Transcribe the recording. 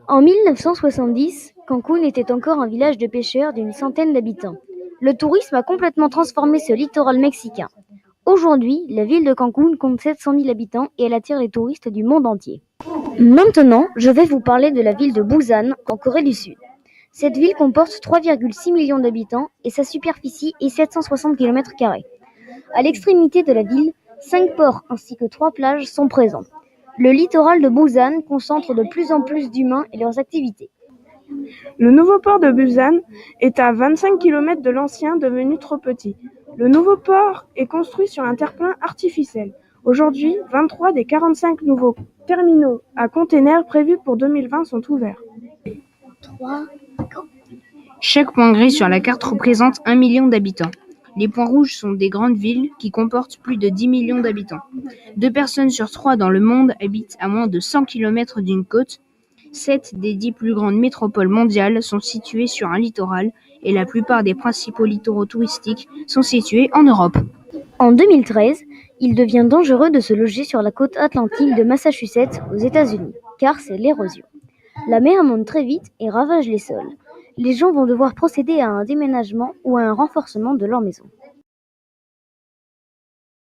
En 1970, Cancún était encore un village de pêcheurs d'une centaine d'habitants. Le tourisme a complètement transformé ce littoral mexicain. Aujourd'hui, la ville de Cancún compte 700 000 habitants et elle attire les touristes du monde entier. Maintenant, je vais vous parler de la ville de Busan, en Corée du Sud. Cette ville comporte 3,6 millions d'habitants et sa superficie est 760 km². À l'extrémité de la ville, 5 ports ainsi que 3 plages sont présents. Le littoral de Busan concentre de plus en plus d'humains et leurs activités. Le nouveau port de Busan est à 25 km de l'ancien devenu trop petit. Le nouveau port est construit sur un terre-plein artificiel. Aujourd'hui, 23 des 45 nouveaux terminaux à containers prévus pour 2020 sont ouverts. Chaque point gris sur la carte représente 1 million d'habitants. Les points rouges sont des grandes villes qui comportent plus de 10 millions d'habitants. 2 personnes sur 3 dans le monde habitent à moins de 100 km d'une côte. 7 des 10 plus grandes métropoles mondiales sont situées sur un littoral et la plupart des principaux littoraux touristiques sont situés en Europe. En 2013, il devient dangereux de se loger sur la côte atlantique de Massachusetts aux États-Unis, car c'est l'érosion. La mer monte très vite et ravage les sols. Les gens vont devoir procéder à un déménagement ou à un renforcement de leur maison.